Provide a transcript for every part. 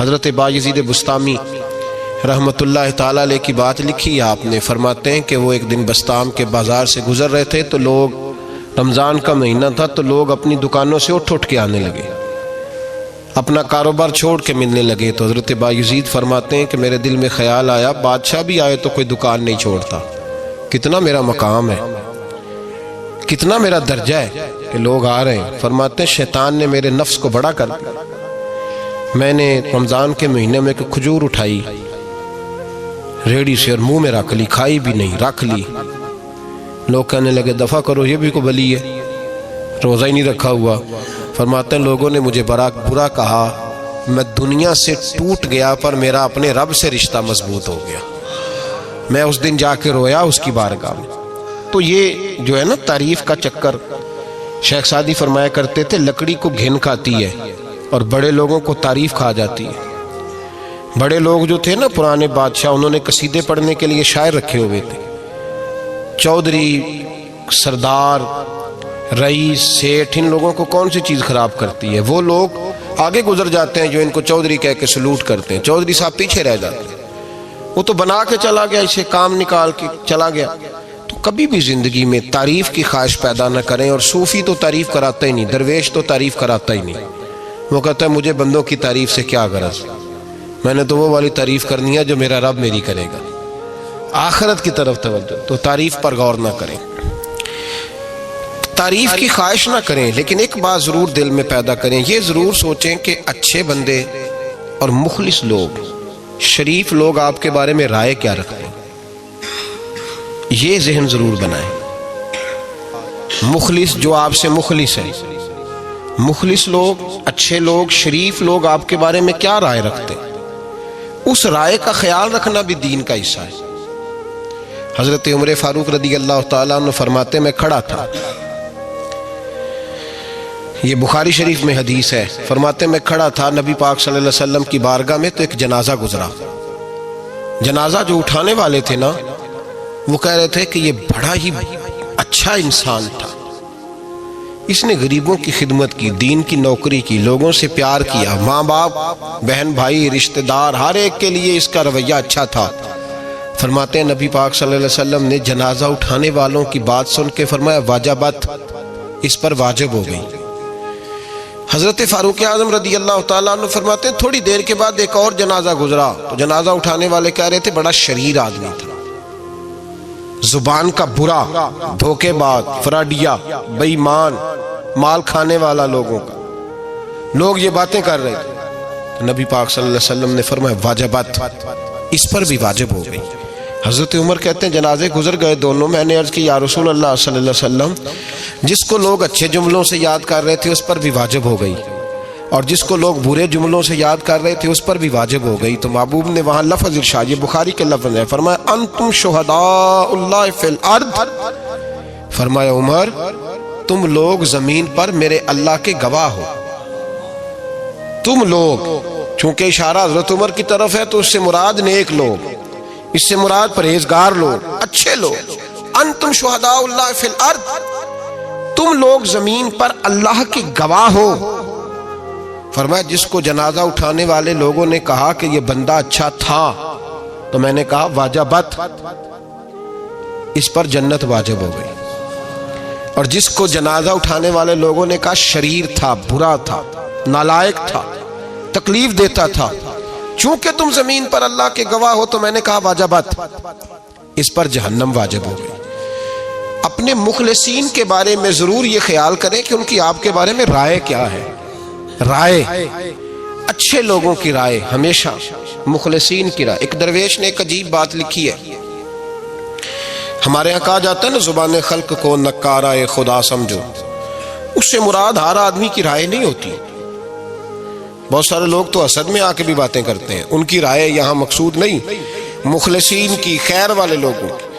حضرت بایزید بسطامی رحمۃ اللہ تعالیٰ علیہ کی بات لکھی ہے آپ نے، فرماتے ہیں کہ وہ ایک دن بسطام کے بازار سے گزر رہے تھے تو لوگ، رمضان کا مہینہ تھا تو لوگ اپنی دکانوں سے اٹھ کے آنے لگے، اپنا کاروبار چھوڑ کے ملنے لگے۔ تو حضرت بایزید فرماتے ہیں کہ میرے دل میں خیال آیا بادشاہ بھی آئے تو کوئی دکان نہیں چھوڑتا، کتنا میرا مقام ہے، کتنا میرا درجہ ہے کہ لوگ آ رہے ہیں۔ فرماتے ہیں شیطان نے میرے نفس کو بڑا کر دیا، میں نے رمضان کے مہینے میں ایک کھجور اٹھائی ریڑھی سے اور منہ میں رکھ لی، کھائی بھی نہیں، رکھ لی۔ لوگ کہنے لگے دفع کرو، یہ بھی کو بلی ہے، روزہ ہی نہیں رکھا ہوا۔ فرماتے ہیں لوگوں نے مجھے برا کہا، میں دنیا سے ٹوٹ گیا پر میرا اپنے رب سے رشتہ مضبوط ہو گیا۔ میں اس دن جا کے رویا اس کی بارگاہ میں۔ تو یہ جو ہے نا تعریف کا چکر، شیخ سعدی فرمایا کرتے تھے لکڑی کو گھن کھاتی ہے اور بڑے لوگوں کو تعریف کھا جاتی ہے۔ بڑے لوگ جو تھے نا پرانے بادشاہ، انہوں نے قصیدے پڑھنے کے لیے شاعر رکھے ہوئے تھے، چودھری، سردار، رئیس، سیٹھ، ان لوگوں کو کون سی چیز خراب کرتی ہے؟ وہ لوگ آگے گزر جاتے ہیں جو ان کو چودھری کہہ کے سلوٹ کرتے ہیں، چودھری صاحب پیچھے رہ جاتے ہیں۔ وہ تو بنا کے چلا گیا، اسے کام نکال کے چلا گیا۔ تو کبھی بھی زندگی میں تعریف کی خواہش پیدا نہ کریں، اور صوفی تو تعریف کراتا ہی نہیں، درویش تو تعریف کراتا ہی نہیں۔ وہ کہتا ہے مجھے بندوں کی تعریف سے کیا غرض، میں نے تو وہ والی تعریف کرنی ہے جو میرا رب میری کرے گا۔ آخرت کی طرف توجہ، تو تعریف پر غور نہ کریں، تعریف کی خواہش نہ کریں، لیکن ایک بات ضرور دل میں پیدا کریں، یہ ضرور سوچیں کہ اچھے بندے اور مخلص لوگ، شریف لوگ آپ کے بارے میں رائے کیا رکھتے ہیں، یہ ذہن ضرور بنائیں۔ مخلص جو آپ سے مخلص ہے، مخلص لوگ، اچھے لوگ، شریف لوگ آپ کے بارے میں کیا رائے رکھتے ہیں، اس رائے کا خیال رکھنا بھی دین کا حصہ ہے۔ حضرت عمر فاروق رضی اللہ تعالیٰ عنہ فرماتے میں کھڑا تھا، یہ بخاری شریف میں حدیث ہے، فرماتے میں کھڑا تھا نبی پاک صلی اللہ علیہ وسلم کی بارگاہ میں، تو ایک جنازہ گزرا۔ جنازہ جو اٹھانے والے تھے نا، وہ کہہ رہے تھے کہ یہ بڑا ہی اچھا انسان تھا، اس نے غریبوں کی خدمت کی، دین کی نوکری کی، لوگوں سے پیار کیا، ماں باپ، بہن بھائی، رشتہ دار، ہر ایک کے لیے اس کا رویہ اچھا تھا۔ فرماتے ہیں نبی پاک صلی اللہ علیہ وسلم نے جنازہ اٹھانے والوں کی بات سن کے فرمایا واجبت، اس پر واجب ہو گئی۔ حضرت فاروق اعظم رضی اللہ تعالیٰ عنہ فرماتے ہیں تھوڑی دیر کے بعد ایک اور جنازہ گزرا، تو جنازہ اٹھانے والے کہہ رہے تھے بڑا شریر آدمی تھا، زبان کا برا، دھوکے باز، فراڈیا، بے ایمان، مال کھانے والا لوگوں کا، لوگ یہ باتیں کر رہے تھے۔ نبی پاک صلی اللہ علیہ وسلم نے فرمایا واجبت، اس پر بھی واجب ہو گئی۔ حضرت عمر کہتے ہیں جنازے گزر گئے دونوں، میں نے عرض کی یا رسول اللہ صلی اللہ علیہ وسلم، جس کو لوگ اچھے جملوں سے یاد کر رہے تھے اس پر بھی واجب ہو گئی، اور جس کو لوگ برے جملوں سے یاد کر رہے تھے اس پر بھی واجب ہو گئی۔ تو محبوب نے وہاں لفظ ارشاد، یہ بخاری کے لفظ ہے، فرمایا انتم شہداء اللہ فی الارض، فرمایا عمر تم لوگ زمین پر میرے اللہ کے گواہ ہو، تم لوگ، چونکہ اشارہ حضرت عمر کی طرف ہے تو اس سے مراد نیک لوگ، اس سے مراد پرہیزگار لوگ، اچھے لوگ۔ انتم شہداء اللہ فی الارض، تم لوگ زمین پر اللہ کے گواہ ہو۔ فرمایا جس کو جنازہ اٹھانے والے لوگوں نے کہا کہ یہ بندہ اچھا تھا، تو میں نے کہا واجبت، اس پر جنت واجب ہو گئی۔ اور جس کو جنازہ اٹھانے والے لوگوں نے کہا شریر تھا، برا تھا، نالائق تھا، تکلیف دیتا تھا، چونکہ تم زمین پر اللہ کے گواہ ہو، تو میں نے کہا واجبت، اس پر جہنم واجب ہو گئی۔ اپنے مخلصین کے بارے میں ضرور یہ خیال کریں کہ ان کی آپ کے بارے میں رائے کیا ہے۔ رائے، اچھے لوگوں کی رائے، ہمیشہ مخلصین کی رائے۔ ایک درویش نے ایک عجیب بات لکھی ہے، ہمارے یہاں کہا جاتا ہے نا زبان خلق کو نکارہ خدا سمجھو، اس سے مراد ہر آدمی کی رائے نہیں ہوتی۔ بہت سارے لوگ تو حسد میں آ کے بھی باتیں کرتے ہیں، ان کی رائے یہاں مقصود نہیں، مخلصین کی، خیر والے لوگوں کی،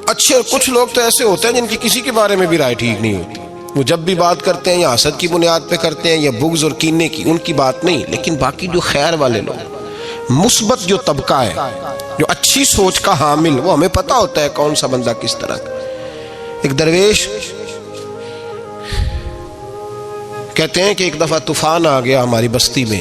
اچھے۔ اور کچھ لوگ تو ایسے ہوتے ہیں جن کی کسی کے بارے میں بھی رائے ٹھیک نہیں ہوتی، وہ جب بھی بات کرتے ہیں یا حسد کی بنیاد پہ کرتے ہیں یا بغض اور کینے کی، ان کی بات نہیں۔ لیکن باقی جو خیر والے لوگ، مثبت جو طبقہ ہے، جو اچھی سوچ کا حامل، وہ ہمیں پتہ ہوتا ہے کون سا بندہ کس طرح کا۔ ایک درویش کہتے ہیں کہ ایک دفعہ طوفان آ گیا ہماری بستی میں،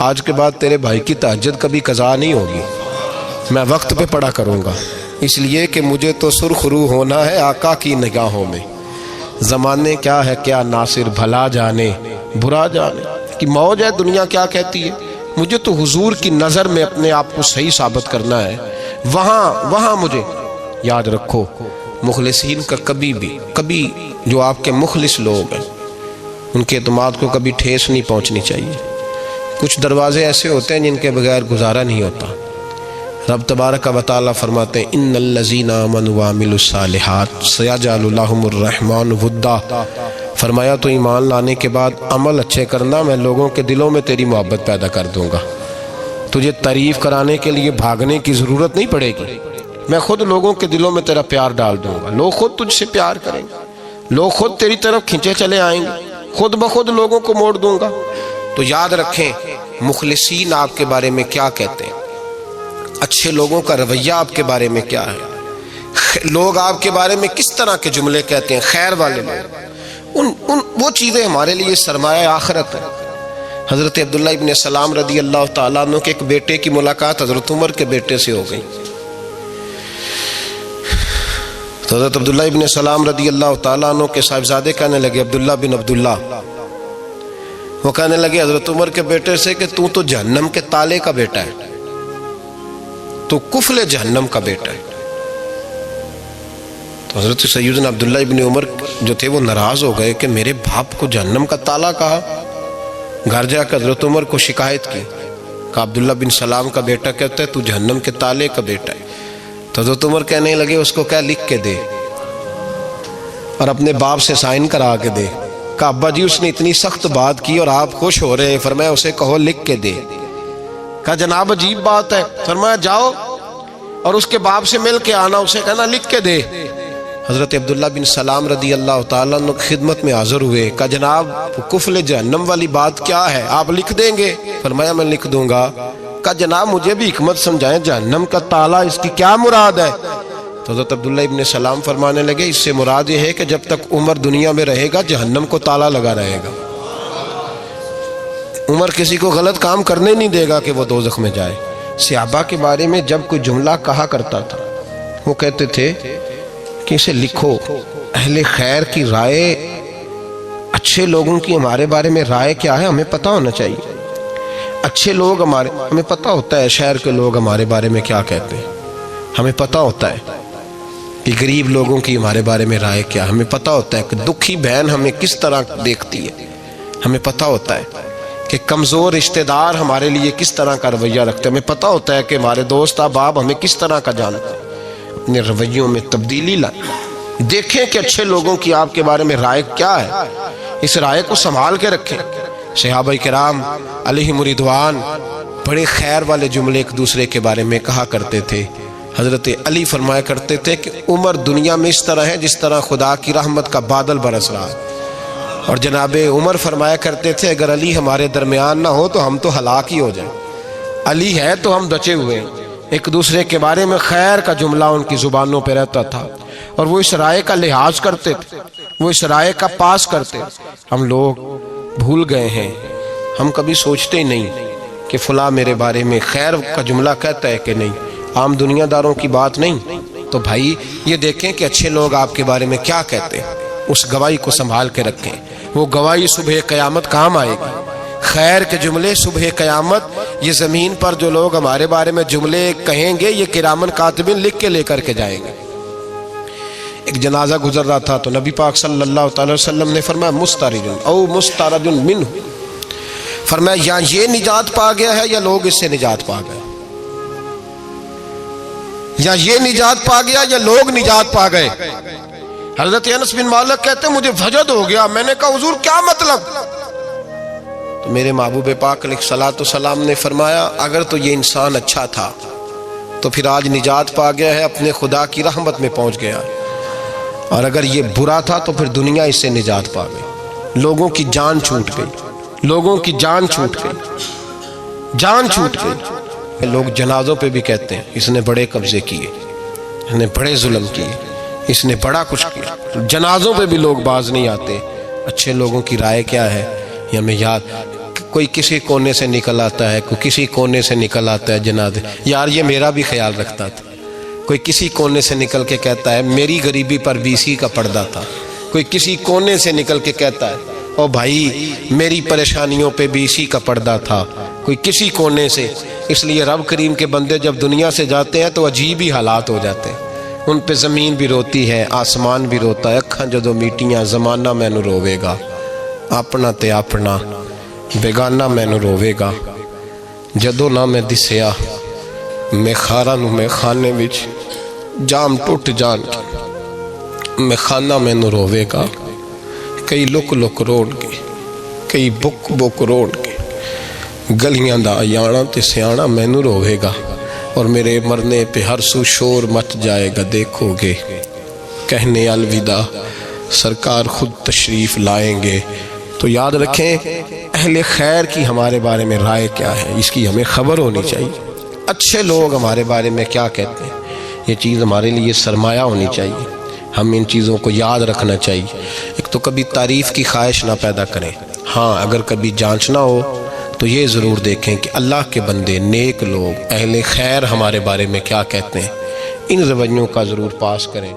آج کے بعد تیرے بھائی کی تہجد کبھی قضا نہیں ہوگی، میں وقت پہ پڑھا کروں گا، اس لیے کہ مجھے تو سرخ رو ہونا ہے آقا کی نگاہوں میں۔ زمانے کیا ہے کیا ناصر، بھلا جانے برا جانے کہ موج ہے دنیا کیا کہتی ہے، مجھے تو حضور کی نظر میں اپنے آپ کو صحیح ثابت کرنا ہے۔ وہاں مجھے یاد رکھو، مخلصین کا کبھی جو آپ کے مخلص لوگ ہیں ان کے اعتماد کو کبھی ٹھیس نہیں پہنچنی چاہیے۔ کچھ دروازے ایسے ہوتے ہیں جن کے بغیر گزارا نہیں ہوتا۔ رب تبارک و تعالیٰ فرماتے ہیں ان الذین آمنوا وعملوا الصالحات سیجعل لهم الرحمن ودا، فرمایا تو ایمان لانے کے بعد عمل اچھے کرنا، میں لوگوں کے دلوں میں تیری محبت پیدا کر دوں گا۔ تجھے تعریف کرانے کے لیے بھاگنے کی ضرورت نہیں پڑے گی، میں خود لوگوں کے دلوں میں تیرا پیار ڈال دوں گا، لوگ خود تجھ سے پیار کریں گے، لوگ خود تیری طرف کھنچے چلے آئیں گے، خود بخود لوگوں کو موڑ دوں گا۔ تو یاد رکھیں مخلصین آپ کے بارے میں کیا کہتے ہیں، اچھے لوگوں کا رویہ آپ کے بارے میں کیا ہے، لوگ آپ کے بارے میں کس طرح کے جملے کہتے ہیں، خیر والے لوگ، وہ چیزیں ہمارے لیے سرمایہ آخرت ہے۔ حضرت عبداللہ ابن سلام رضی اللہ تعالیٰ عنہ کے ایک بیٹے کی ملاقات حضرت عمر کے بیٹے سے ہو گئی۔ تو حضرت عبداللہ ابن سلام رضی اللہ تعالیٰ عنہ کے صاحبزادے کہنے لگے، عبداللہ بن عبداللہ، وہ کہنے لگے حضرت عمر کے بیٹے سے کہ تو جہنم کے تالے کا بیٹا ہے، تو کفل جہنم کا بیٹا ہے۔ تو حضرت سیدنا عبداللہ ابن عمر جو تھے وہ ناراض ہو گئے کہ میرے باپ کو جہنم کا تالا کہا۔ گھر جا کر حضرت عمر کو شکایت کی، کہ عبداللہ بن سلام کا بیٹا کہتا ہے تو جہنم کے تالے کا بیٹا ہے۔ تو حضرت عمر کہنے لگے اس کو کیا لکھ کے دے اور اپنے باپ سے سائن کرا کے دے۔ کہ ابا جی اس نے اتنی سخت بات کی اور آپ خوش ہو رہے ہیں، فرمایا اسے کہو لکھ کے دے۔ کہا جناب عجیب بات ہے، فرمایا جاؤ اور اس کے باپ سے مل کے آنا، اسے کہنا لکھ کے دے۔ حضرت عبداللہ بن سلام رضی اللہ تعالیٰ عنہ خدمت میں حاضر ہوئے، کہا جناب کفل جہنم والی بات کیا ہے، آپ لکھ دیں گے؟ فرمایا میں لکھ دوں گا۔ کہا جناب مجھے بھی حکمت سمجھائیں، جہنم کا تالا اس کی کیا مراد ہے؟ تو حضرت عبداللہ ابن سلام فرمانے لگے اس سے مراد یہ ہے کہ جب تک عمر دنیا میں رہے گا جہنم کو تالا لگا رہے گا، عمر کسی کو غلط کام کرنے نہیں دے گا کہ وہ دوزخ میں جائے۔ صحابہ کے بارے میں جب کوئی جملہ کہا کرتا تھا وہ کہتے تھے کہ اسے لکھو، اہل خیر کی رائے، اچھے لوگوں کی ہمارے بارے میں رائے کیا ہے ہمیں پتہ ہونا چاہیے۔ اچھے لوگ ہمیں پتہ ہوتا ہے شہر کے لوگ ہمارے بارے میں کیا کہتے ہیں، ہمیں پتہ ہوتا ہے کہ غریب لوگوں کی ہمارے بارے میں رائے کیا، ہمیں پتہ ہوتا ہے کہ دکھی بہن ہمیں کس طرح دیکھتی ہے، ہمیں پتہ ہوتا ہے کہ کمزور رشتہ دار ہمارے لیے کس طرح کا رویہ رکھتے ہیں، ہمیں پتہ ہوتا ہے کہ ہمارے دوست احباب ہمیں کس طرح کا جانتے ہیں۔ اپنے رویوں میں تبدیلی لائیں، دیکھیں کہ اچھے لوگوں کی آپ کے بارے میں رائے کیا ہے، اس رائے کو سنبھال کے رکھیں۔ صحابہ کرام علیہم رضوان بڑے خیر والے جملے ایک دوسرے کے بارے میں کہا کرتے تھے۔ حضرت علی فرمایا کرتے تھے کہ عمر دنیا میں اس طرح ہے جس طرح خدا کی رحمت کا بادل برس رہا ہے، اور جناب عمر فرمایا کرتے تھے اگر علی ہمارے درمیان نہ ہو تو ہم تو ہلاک ہی ہو جائیں، علی ہے تو ہم بچے ہوئے ہیں۔ ایک دوسرے کے بارے میں خیر کا جملہ ان کی زبانوں پہ رہتا تھا، اور وہ اس رائے کا لحاظ کرتے تھے، وہ اس رائے کا پاس کرتے۔ ہم لوگ بھول گئے ہیں، ہم کبھی سوچتے ہی نہیں کہ فلاں میرے بارے میں خیر کا جملہ کہتا ہے کہ نہیں، عام دنیا داروں کی بات نہیں۔ تو بھائی یہ دیکھیں کہ اچھے لوگ آپ کے بارے میں کیا کہتے ہیں، اس گواہی کو سنبھال کے رکھیں، وہ گواہی صبح قیامت کام آئے گی۔ خیر کے جملے صبح قیامت، یہ زمین پر جو لوگ ہمارے بارے میں جملے کہیں گے یہ کرامن کاتبین لکھ کے لے کر کے جائیں گے۔ ایک جنازہ گزر رہا تھا تو نبی پاک صلی اللہ تعالی وسلم نے فرمایا مسترد او مسترد منہ، فرمایا یا یہ نجات پا گیا ہے یا لوگ اس سے نجات پا گئے، یا یہ نجات پا گیا یا لوگ نجات پا گئے۔ حضرت انس بن مالک کہتے ہیں مجھے وجد ہو گیا، میں نے کہا حضور کیا مطلب؟ تو میرے محبوب پاک علیہ الصلوۃ والسلام نے فرمایا اگر تو یہ انسان اچھا تھا تو پھر آج نجات پا گیا ہے، اپنے خدا کی رحمت میں پہنچ گیا، اور اگر یہ برا تھا تو پھر دنیا اس سے نجات پا گئی، لوگوں کی جان چھوٹ گئی، لوگوں کی جان چھوٹ گئی، جان چھوٹ گئی۔ لوگ جنازوں پہ بھی کہتے ہیں اس نے بڑے قبضے کیے، اس نے بڑے ظلم کیے، اس نے بڑا کچھ کیا، جنازوں پہ بھی لوگ باز نہیں آتے۔ اچھے لوگوں کی رائے کیا ہے یہ ہمیں یاد، کوئی کسی کونے سے نکل آتا ہے، کوئی کسی کونے سے نکل آتا ہے جنازے. یار یہ میرا بھی خیال رکھتا تھا. کوئی کسی کونے سے نکل کے کہتا ہے میری غریبی پر BC کا پردہ تھا. کوئی کسی کونے سے نکل کے کہتا ہے او بھائی میری پریشانیوں پہ BC کا پردہ تھا. کوئی کسی کونے سے. اس لیے رب کریم کے بندے جب دنیا سے جاتے ہیں تو عجیب ہی حالات ہو جاتے ہیں. ان پہ زمین بھی روتی ہے، آسمان بھی روتا ہے. اکھاں جدو میٹیاں زمانہ مینوں روے گا، اپنا تے اپنا بیگانہ مینوں روے گا. جدو نہ میں دسیا میں خاراں نوں میں خانے وچ جام ٹوٹ جان میں خانہ مینوں روے گا. کئی لک لک روڑ کے، کئی بک بک روڑ کے گلیاں دا آیانا تے سیانا مینوں روے گا. اور میرے مرنے پہ ہر سو شور مچ جائے گا، دیکھو گے کہنے الوداع سرکار خود تشریف لائیں گے. تو یاد رکھیں اہل خیر کی ہمارے بارے میں رائے کیا ہے، اس کی ہمیں خبر ہونی چاہیے. اچھے لوگ ہمارے بارے میں کیا کہتے ہیں، یہ چیز ہمارے لیے سرمایہ ہونی چاہیے. ہم ان چیزوں کو یاد رکھنا چاہیے. ایک تو کبھی تعریف کی خواہش نہ پیدا کریں. ہاں اگر کبھی جانچنا ہو تو یہ ضرور دیکھیں کہ اللہ کے بندے، نیک لوگ، اہل خیر ہمارے بارے میں کیا کہتے ہیں. ان رویوں کا ضرور پاس کریں.